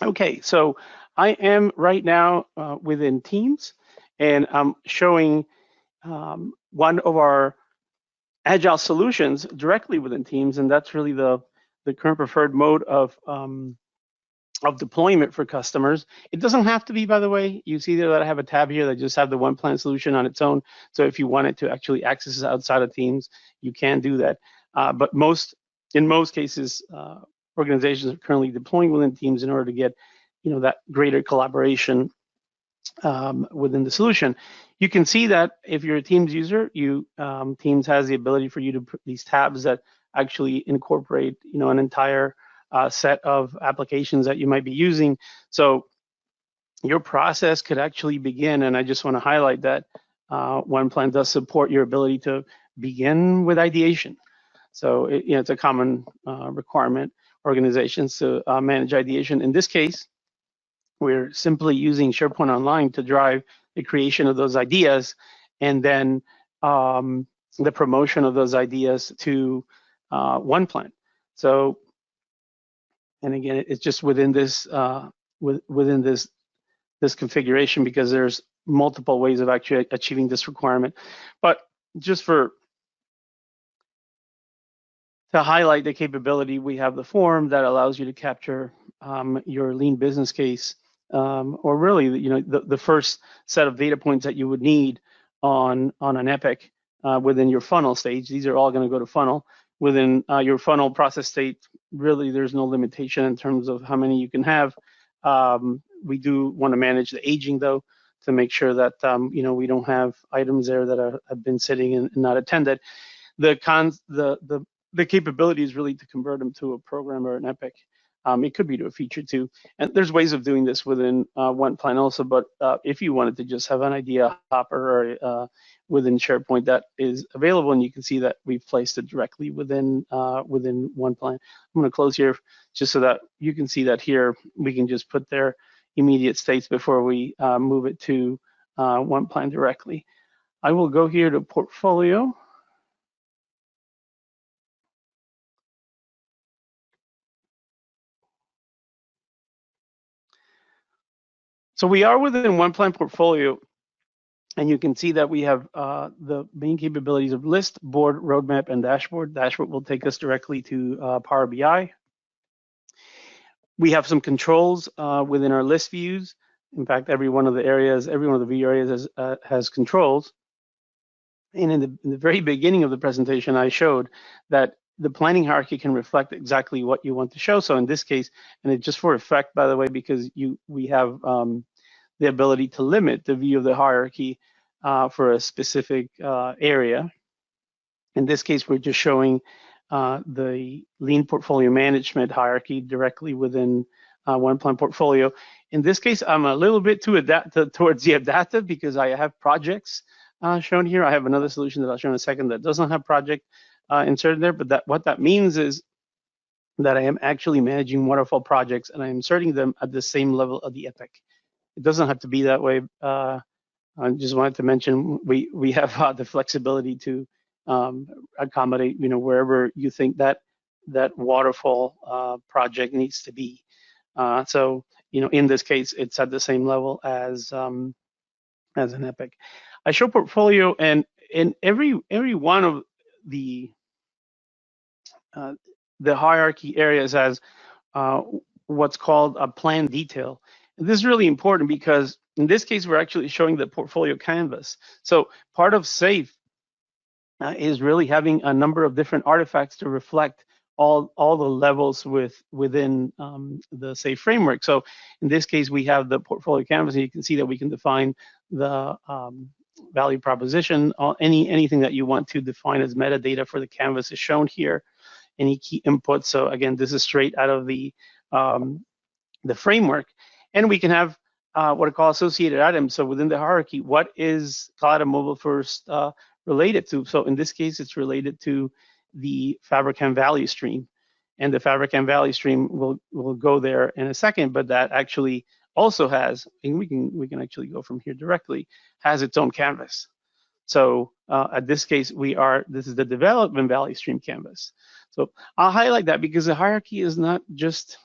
Okay, so I am right now within Teams, and I'm showing one of our Agile solutions directly within Teams, and that's really the current preferred mode of deployment for customers. It doesn't have to be, by the way. You see there that I have a tab here that just have the OnePlan solution on its own. So if you wanted to actually access it outside of Teams, you can do that. But in most cases, organizations are currently deploying within Teams in order to get, that greater collaboration within the solution. You can see that if you're a Teams user, Teams has the ability for you to put these tabs that actually incorporate, an entire set of applications that you might be using. So your process could actually begin, and I just want to highlight that OnePlan does support your ability to begin with ideation. So it's a common requirement organizations to manage ideation. In this case, we're simply using SharePoint Online to drive the creation of those ideas, and then the promotion of those ideas to OnePlan. So, and again, it's just within this within this configuration, because there's multiple ways of actually achieving this requirement. But just to highlight the capability, we have the form that allows you to capture your lean business case, or really, the first set of data points that you would need on an epic within your funnel stage. These are all going to go to funnel. Within your funnel process state, really, there's no limitation in terms of how many you can have. We do want to manage the aging, though, to make sure that we don't have items there that have been sitting and not attended. The capability is really to convert them to a program or an epic. It could be to a feature too. And there's ways of doing this within OnePlan also, but if you wanted to just have an idea hopper or within SharePoint, that is available, and you can see that we've placed it directly within OnePlan. I'm going to close here just so that you can see that here we can just put their immediate states before we move it to OnePlan directly. I will go here to Portfolio. So we are within OnePlan Portfolio, and you can see that we have the main capabilities of list, board, roadmap, and dashboard. Dashboard will take us directly to Power BI. We have some controls within our list views. In fact, every one of the view areas has controls. And in the very beginning of the presentation, I showed that the planning hierarchy can reflect exactly what you want to show. So in this case, and it's just for effect, by the way, because we have the ability to limit the view of the hierarchy for a specific area. In this case, we're just showing the lean portfolio management hierarchy directly within OnePlan Portfolio. In this case, I'm a little bit too towards the adaptive, because I have projects shown here. I have another solution that I'll show in a second that doesn't have project inserted there, but what that means is that I am actually managing waterfall projects, and I'm inserting them at the same level of the epic. It doesn't have to be that way. I just wanted to mention we have the flexibility to accommodate, wherever you think that waterfall project needs to be. So, in this case, it's at the same level as an epic. I show portfolio, and in every one of the hierarchy areas has what's called a plan detail. And this is really important because in this case, we're actually showing the portfolio canvas. So part of SAFe is really having a number of different artifacts to reflect all the levels within the SAFe framework. So in this case, we have the portfolio canvas, and you can see that we can define the value proposition, anything that you want to define as metadata for the canvas is shown here. Any key inputs. So again, this is straight out of the framework, and we can have what I call associated items. So within the hierarchy, what is Cloud and Mobile First related to? So in this case, it's related to the Fabricam value stream, and the Fabricam value stream will go there in a second. But that actually also has, and we can actually go from here directly, has its own canvas. So at this case, this is the development value stream canvas. So I'll highlight that because the hierarchy is not just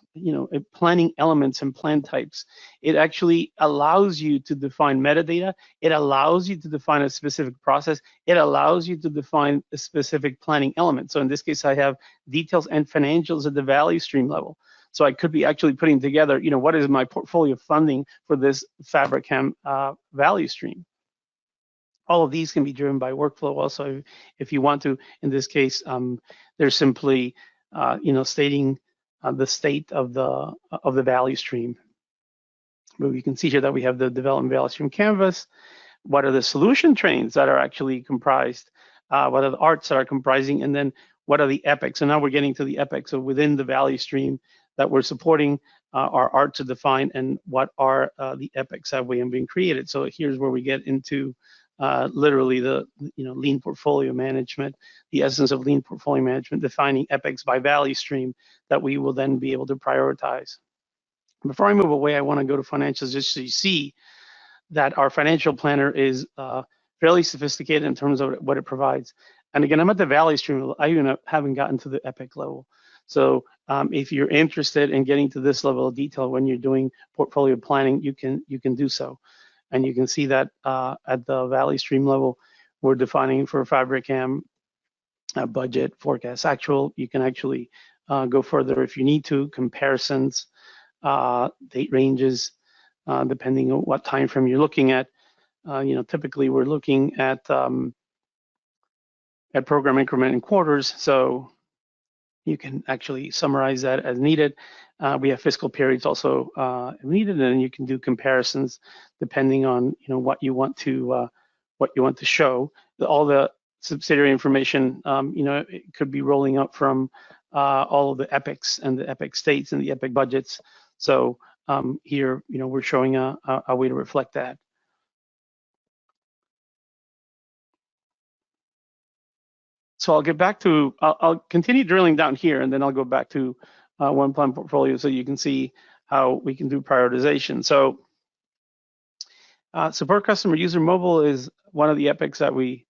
planning elements and plan types. It actually allows you to define metadata. It allows you to define a specific process. It allows you to define a specific planning element. So in this case, I have details and financials at the value stream level. So I could be actually putting together, what is my portfolio funding for this FabricCam value stream. All of these can be driven by workflow also, if you want to. In this case, they're simply, stating the state of the value stream. But you can see here that we have the development value stream canvas. What are the solution trains that are actually comprised? What are the arts that are comprising? And then what are the epics? So now we're getting to the epics. So within the value stream that we're supporting, our arts are defined, and what are the epics that we have been created. So here's where we get into literally the lean portfolio management, the essence of lean portfolio management, defining epics by value stream that we will then be able to prioritize. Before I move away, I want to go to financials just so you see that our financial planner is fairly sophisticated in terms of what it provides. And again, I'm at the value stream level. I even haven't gotten to the epic level. So if you're interested in getting to this level of detail when you're doing portfolio planning, you can do so. And you can see that at the value stream level, we're defining for FabricCam budget, forecast, actual. You can actually go further if you need to, comparisons, date ranges, depending on what time frame you're looking at. Typically we're looking at program increment in quarters, so you can actually summarize that as needed. We have fiscal periods also needed, and you can do comparisons depending on what you want to show. All the subsidiary information, it could be rolling up from all of the epics and the epic states and the epic budgets. So here, we're showing a way to reflect that. So I'll get back to, I'll continue drilling down here, and then I'll go back to OnePlan portfolio so you can see how we can do prioritization. So support customer user mobile is one of the epics that we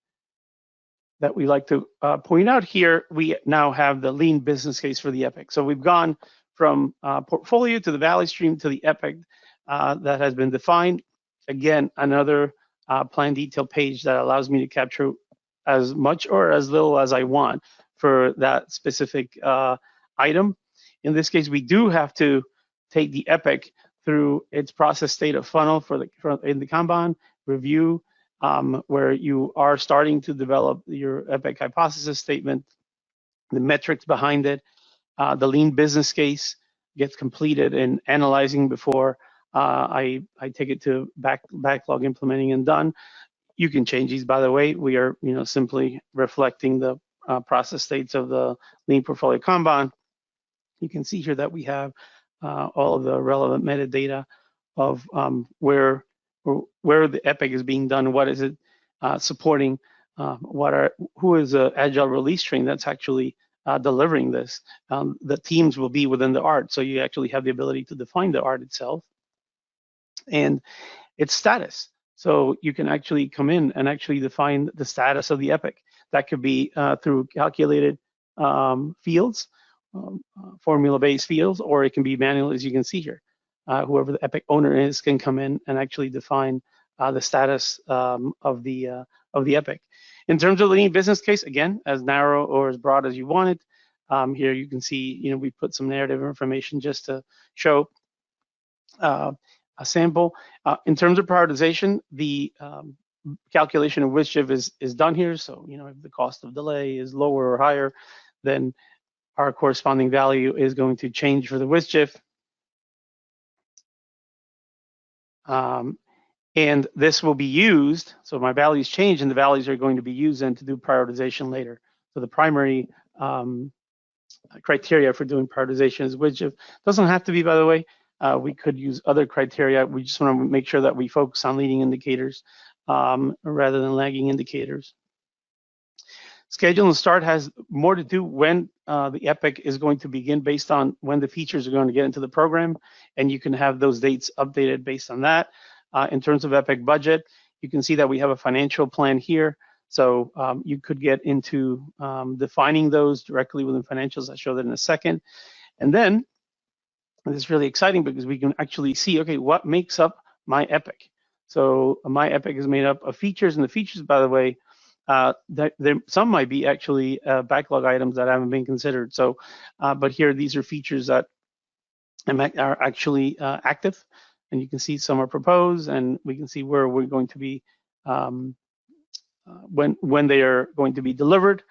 like to point out here. We now have the lean business case for the epic. So we've gone from portfolio to the value stream to the epic that has been defined. Again, another plan detail page that allows me to capture as much or as little as I want for that specific item. In this case, we do have to take the epic through its process state of funnel in the Kanban review, where you are starting to develop your epic hypothesis statement, the metrics behind it. The lean business case gets completed in analyzing before I take it to backlog implementing and done. You can change these, by the way. We are simply reflecting the process states of the lean portfolio Kanban. You can see here that we have all of the relevant metadata of where the epic is being done, what is it supporting, who is the agile release train that's actually delivering this. The teams will be within the art, so you actually have the ability to define the art itself and its status. So you can actually come in and actually define the status of the epic. That could be through calculated fields, formula-based fields, or it can be manual, as you can see here. Whoever the epic owner is can come in and actually define the status of the epic. In terms of the lean business case, again, as narrow or as broad as you want it. Here you can see, we put some narrative information just to show a sample. In terms of prioritization, the calculation of WSJF is done here. So, if the cost of delay is lower or higher, then our corresponding value is going to change for the WSJF. And this will be used, so my values change and the values are going to be used then to do prioritization later. So the primary criteria for doing prioritization is WSJF. Doesn't have to be, by the way. We could use other criteria. We just want to make sure that we focus on leading indicators rather than lagging indicators. Schedule and start has more to do when the epic is going to begin based on when the features are going to get into the program, and you can have those dates updated based on that. In terms of epic budget, you can see that we have a financial plan here. So you could get into defining those directly within financials. I'll show that in a second. And then And this is really exciting because we can actually see, okay, what makes up my epic? So my epic is made up of features, and the features, by the way, some might be actually backlog items that haven't been considered. So, but here, these are features that are actually active, and you can see some are proposed, and we can see where we're going to be when they are going to be delivered,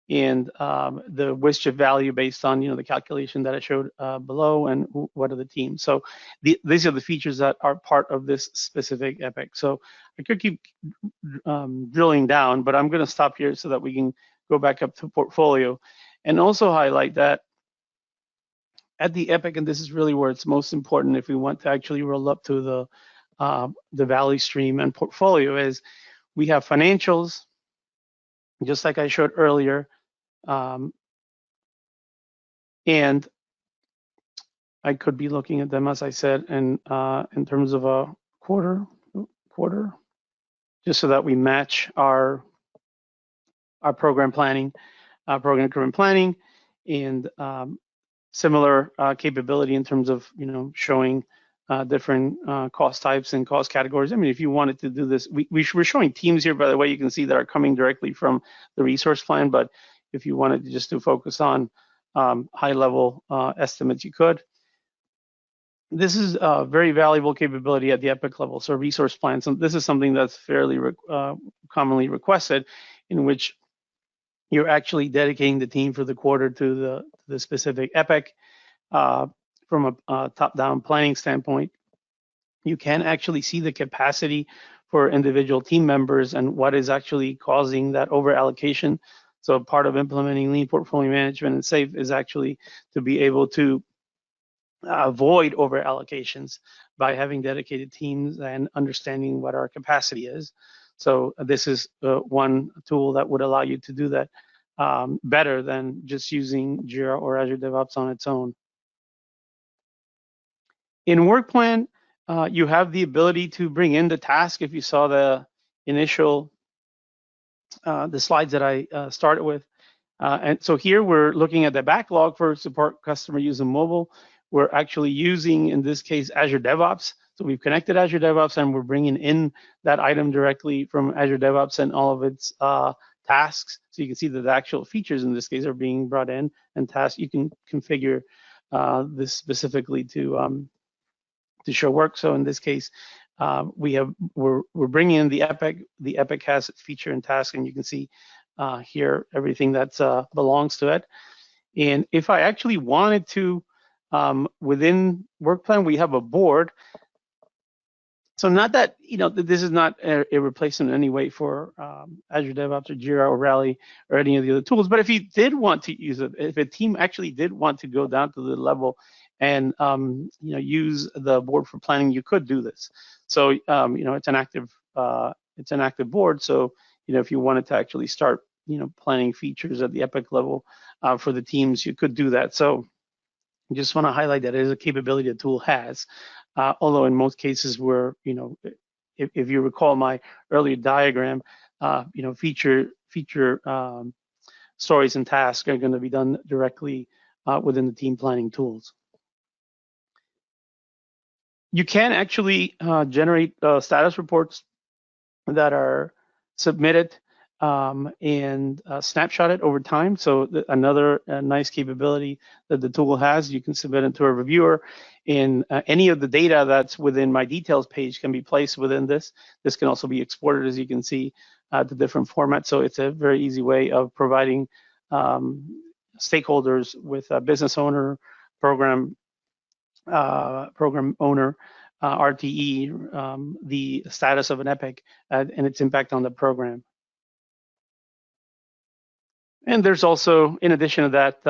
and the wisdom value based on the calculation that I showed below, and what are the teams. So these are the features that are part of this specific epic. So I could keep drilling down, but I'm going to stop here so that we can go back up to portfolio, and also highlight that at the epic, and this is really where it's most important if we want to actually roll up to the value stream and portfolio, is we have financials, just like I showed earlier, and I could be looking at them, as I said, and in terms of a quarter, just so that we match our program planning, program increment planning, and similar capability in terms of showing different cost types and cost categories. I mean, if you wanted to do this, we're showing teams here, by the way. You can see that are coming directly from the resource plan, but if you wanted to just to focus on high-level estimates, you could. This is a very valuable capability at the epic level. So resource plans, so this is something that's fairly commonly requested, in which you're actually dedicating the team for the quarter to the specific epic. From a top-down planning standpoint, you can actually see the capacity for individual team members and what is actually causing that over allocation. So part of implementing lean portfolio management and SAFe is actually to be able to avoid over allocations by having dedicated teams and understanding what our capacity is. So this is one tool that would allow you to do that better than just using Jira or Azure DevOps on its own. In WorkPlan, you have the ability to bring in the task. If you saw the initial the slides that I started with, and so here we're looking at the backlog for support customer using mobile. We're actually using, in this case, Azure DevOps. So we've connected Azure DevOps, and we're bringing in that item directly from Azure DevOps and all of its tasks. So you can see that the actual features in this case are being brought in, and tasks you can configure this specifically to show work. So in this case, we're bringing in the epic. The epic has its feature and task, and you can see here everything that belongs to it. And if I actually wanted to, within WorkPlan, we have a board. So not that, this is not a replacement in any way for Azure DevOps or Jira or Rally or any of the other tools. But if you did want to use it, if a team actually did want to go down to the level and use the board for planning, you could do this. So it's an active board. So if you wanted to actually start planning features at the epic level for the teams, you could do that. So I just want to highlight that it is a capability the tool has. Although in most cases where, if you recall my earlier diagram, feature stories and tasks are going to be done directly within the team planning tools. You can actually generate status reports that are submitted and snapshot it over time. So another nice capability that the tool has, you can submit it to a reviewer, and any of the data that's within my details page can be placed within this. This can also be exported, as you can see, to different formats. So it's a very easy way of providing stakeholders with a business owner, program owner, RTE, the status of an epic and its impact on the program. And there's also, in addition to that,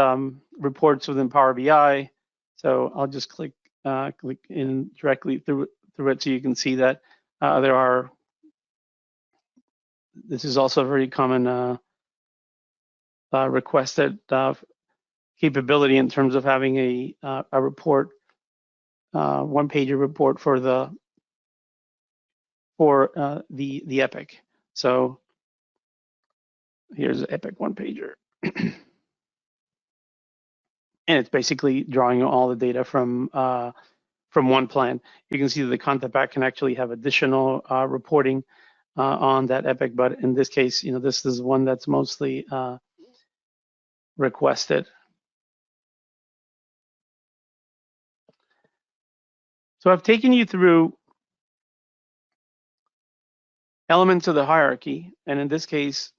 reports within Power BI. So I'll just click in directly through it, so you can see that there are. This is also a very common requested capability in terms of having a report, one-pager report for the epic. So here's the epic one-pager. and it's basically drawing all the data from OnePlan. You can see that the content pack can actually have additional reporting on that epic, but in this case, this is one that's mostly requested. So I've taken you through elements of the hierarchy, and in this case,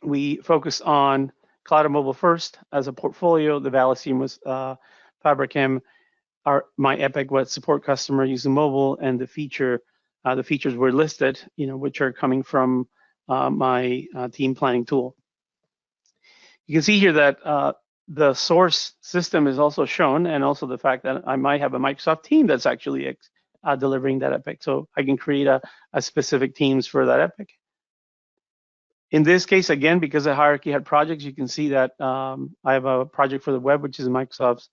we focus on cloud and mobile first as a portfolio. The value stream was Fabricam. My epic was support customer using mobile, and the features were listed, which are coming from my team planning tool. You can see here that the source system is also shown, and also the fact that I might have a Microsoft team that's actually delivering that epic. So I can create a specific teams for that epic. In this case, again, because the hierarchy had projects, you can see that I have a project for the web, which is Microsoft's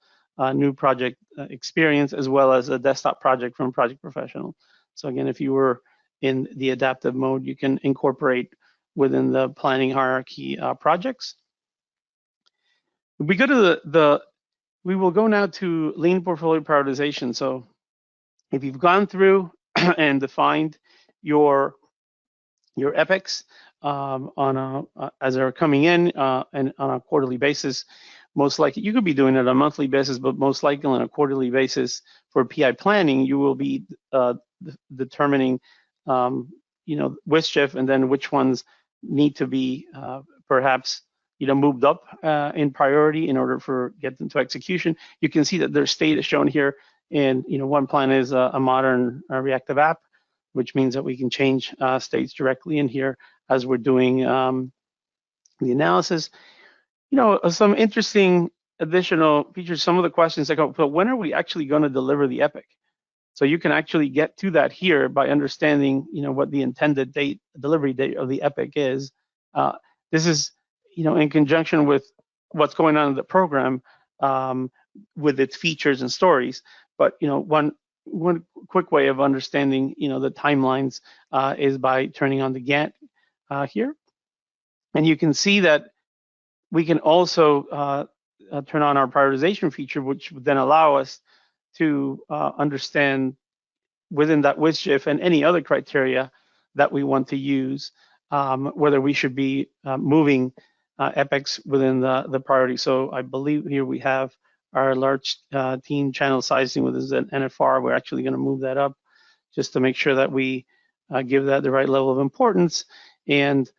new project experience, as well as a desktop project from Project Professional. So again, if you were in the adaptive mode, you can incorporate within the planning hierarchy projects. We go to we will go now to lean portfolio prioritization. So if you've gone through and defined your epics as they're coming in and on a quarterly basis, most likely you could be doing it on a monthly basis, but most likely on a quarterly basis for PI planning, you will be determining which shift and then which ones need to be perhaps moved up in priority in order for get them to execution. You can see that their state is shown here, and OnePlan is a modern reactive app, which means that we can change states directly in here as we're doing the analysis. Some interesting additional features. Some of the questions that go, but when are we actually going to deliver the epic? So you can actually get to that here by understanding, what the intended delivery date of the epic is. This is, in conjunction with what's going on in the program with its features and stories. But, one quick way of understanding, the timelines is by turning on the Gantt here. And you can see that we can also turn on our prioritization feature, which would then allow us to understand within that WSJIF and any other criteria that we want to use, whether we should be moving epics within the priority. So I believe here we have our large team channel sizing with this NFR. We're actually going to move that up just to make sure that we give that the right level of importance and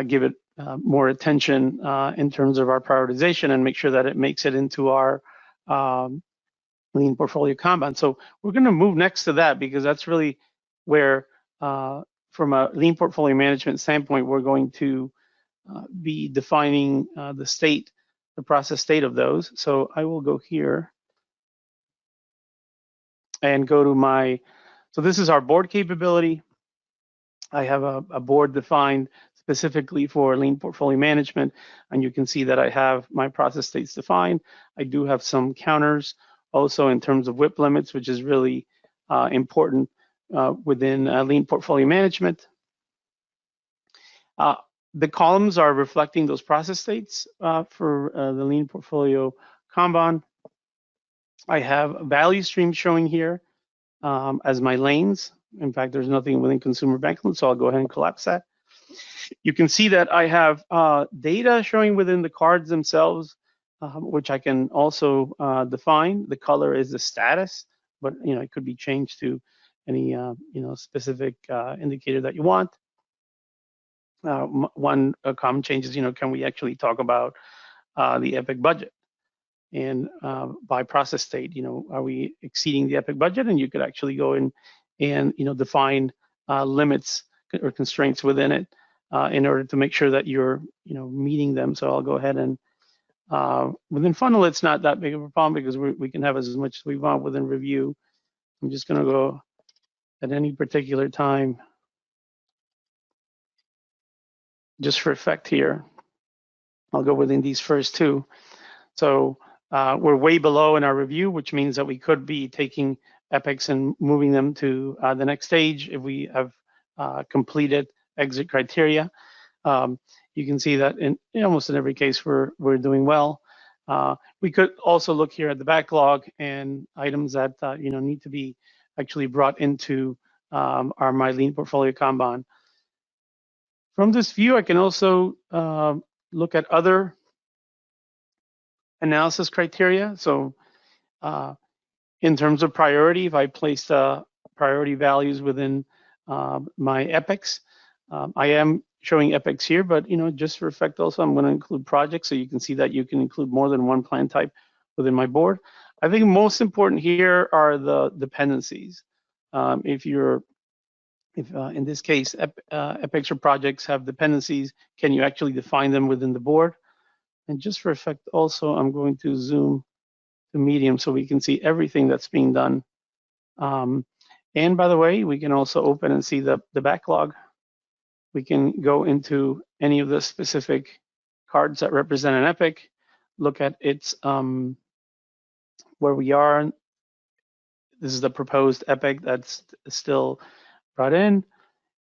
give it more attention in terms of our prioritization and make sure that it makes it into our lean portfolio Kanban. So we're going to move next to that because that's really where, from a lean portfolio management standpoint, we're going to be defining the process state of those. So I will go here and go to so this is our board capability. I have a board defined specifically for lean portfolio management, and you can see that I have my process states defined. I do have some counters also in terms of WIP limits, which is really important within lean portfolio management. The columns are reflecting those process states for the lean portfolio Kanban. I have a value stream showing here as my lanes. In fact, there's nothing within consumer bank loan, so I'll go ahead and collapse that. You can see that I have data showing within the cards themselves, which I can also define. The color is the status, but it could be changed to any specific indicator that you want. One common change is, can we actually talk about the epic budget? And by process state, are we exceeding the epic budget? And you could actually go in and define limits or constraints within it in order to make sure that you're meeting them. So I'll go ahead and within funnel, it's not that big of a problem because we can have as much as we want within review. I'm just going to go at any particular time. Just for effect here, I'll go within these first two. So we're way below in our review, which means that we could be taking epics and moving them to the next stage if we have completed exit criteria. You can see that in almost in every case we're doing well. We could also look here at the backlog and items that need to be actually brought into our My Lean Portfolio Kanban. From this view, I can also look at other analysis criteria. So in terms of priority, if I placed priority values within my epics, I am showing epics here, but just for effect also, I'm going to include projects, so you can see that you can include more than one plan type within my board. I think most important here are the dependencies. If in this case, epics or projects have dependencies, can you actually define them within the board? And just for effect also, I'm going to zoom to medium so we can see everything that's being done. And by the way, we can also open and see the backlog. We can go into any of the specific cards that represent an epic, look at its where we are. This is the proposed epic that's still brought in,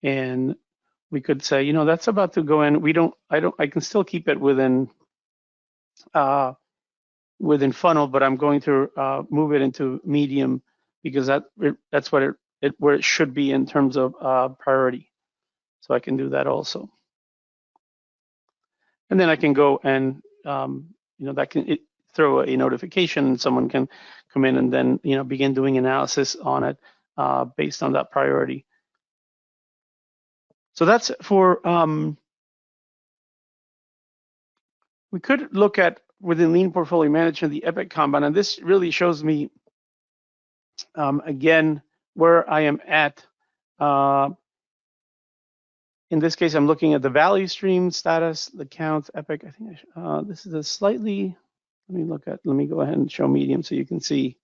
and we could say, that's about to go in. I can still keep it within funnel, but I'm going to move it into medium because that's where it should be in terms of priority. So I can do that also. And then I can go and that can throw a notification, and someone can come in and then begin doing analysis on it based on that priority. So that's for we could look at within Lean Portfolio Management the Epic Kanban, and this really shows me again where I am at. In this case, I'm looking at the value stream status, the counts, epic. I think this is a slightly. Let me go ahead and show medium so you can see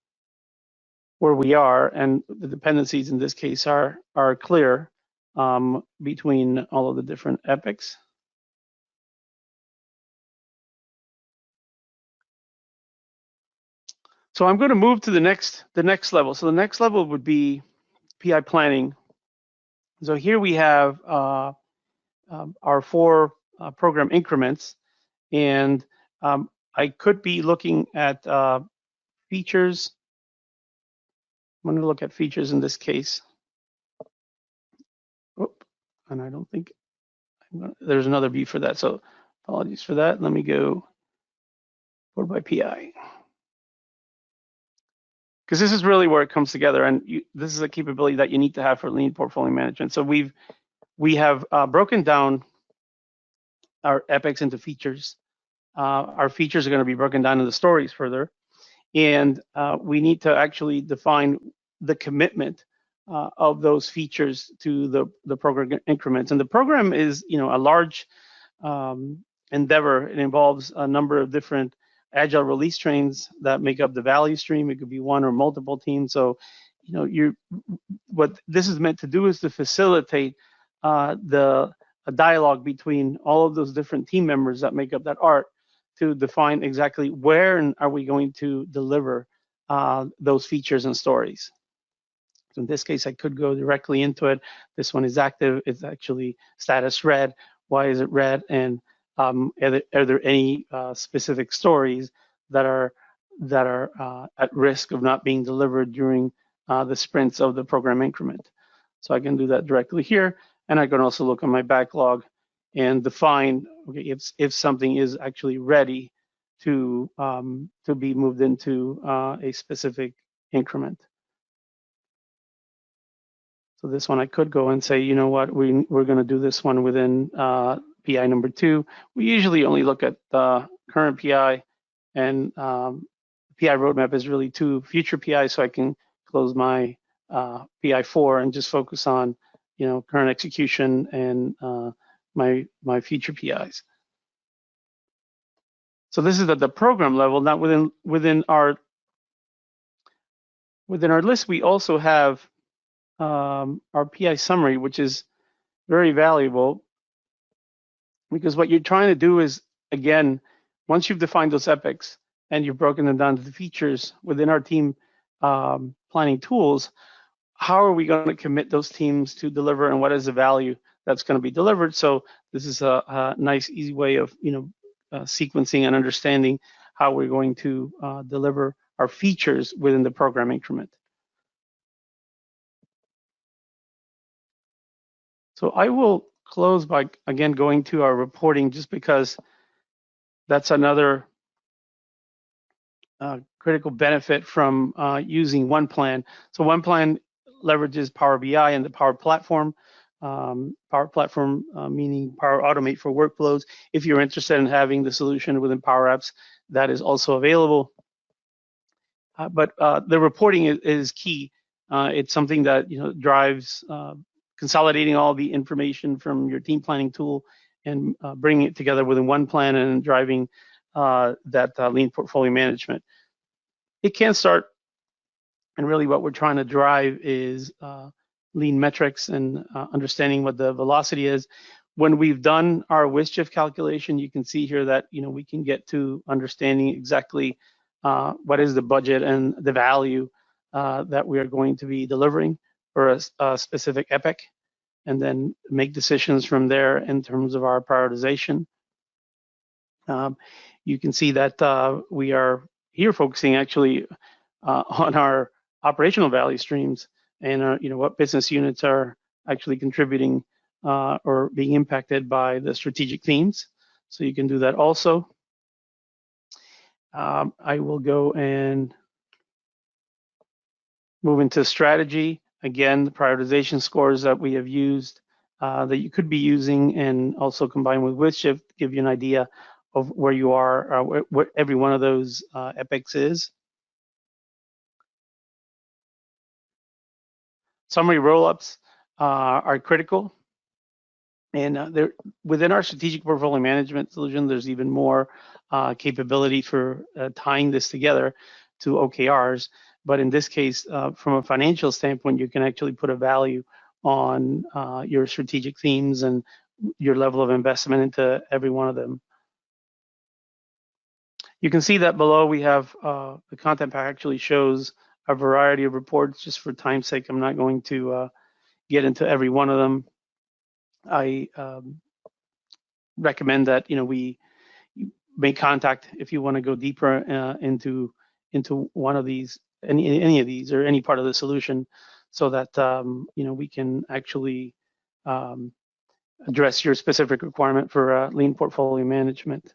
where we are, and the dependencies in this case are clear between all of the different epics. So I'm going to move to the next level. So the next level would be PI planning. So here we have our 4 program increments, and I could be looking at features. I'm going to look at features in this case. Oop, and I don't think there's another view for that. So apologies for that. Let me go board by PI. Because this is really where it comes together, and this is a capability that you need to have for Lean Portfolio Management. So we have broken down our epics into features. Our features are going to be broken down into stories further, and we need to actually define the commitment of those features to the program increments. And the program is, a large endeavor. It involves a number of different Agile release trains that make up the value stream. It could be one or multiple teams. So, what this is meant to do is to facilitate a dialogue between all of those different team members that make up that art to define exactly where and are we going to deliver those features and stories. So in this case, I could go directly into it. This one is active. It's actually status red. Why is it red? And are there any specific stories that are at risk of not being delivered during the sprints of the program increment? So I can do that directly here, and I can also look on my backlog and define if something is actually ready to be moved into a specific increment. So this one I could go and say, you know what, we're going to do this one within PI number 2. We usually only look at the current PI, and PI roadmap is really 2 future PIs, so I can close my PI 4 and just focus on current execution and my future PIs. So this is at the program level. Now within our list, we also have our PI summary, which is very valuable, because what you're trying to do is, again, once you've defined those epics and you've broken them down to the features within our team planning tools, how are we going to commit those teams to deliver, and what is the value that's going to be delivered? So this is a nice, easy way of sequencing and understanding how we're going to deliver our features within the program increment. So I will close by, again, going to our reporting, just because that's another critical benefit from using OnePlan. So OnePlan leverages Power BI and the Power Platform. Power Platform meaning Power Automate for workflows. If you're interested in having the solution within Power Apps, that is also available. But the reporting is key. It's something that drives consolidating all the information from your team planning tool and bringing it together within OnePlan and driving that lean portfolio management. It can start, and really what we're trying to drive is lean metrics and understanding what the velocity is. When we've done our WSJF calculation, you can see here that we can get to understanding exactly what is the budget and the value that we are going to be delivering for a specific epic, and then make decisions from there in terms of our prioritization. You can see that we are here focusing actually on our operational value streams and what business units are actually contributing or being impacted by the strategic themes. So you can do that also. I will go and move into strategy. Again, the prioritization scores that we have used that you could be using, and also combined with WSJF, give you an idea of where you are, what every one of those epics is. Summary roll-ups are critical. And within our strategic portfolio management solution, there's even more capability for tying this together to OKRs. But in this case, from a financial standpoint, you can actually put a value on your strategic themes and your level of investment into every one of them. You can see that below we have the content pack actually shows a variety of reports. Just for time's sake, I'm not going to get into every one of them. I recommend that we make contact if you want to go deeper into one of these, any of these, or any part of the solution, so that we can actually address your specific requirement for lean portfolio management.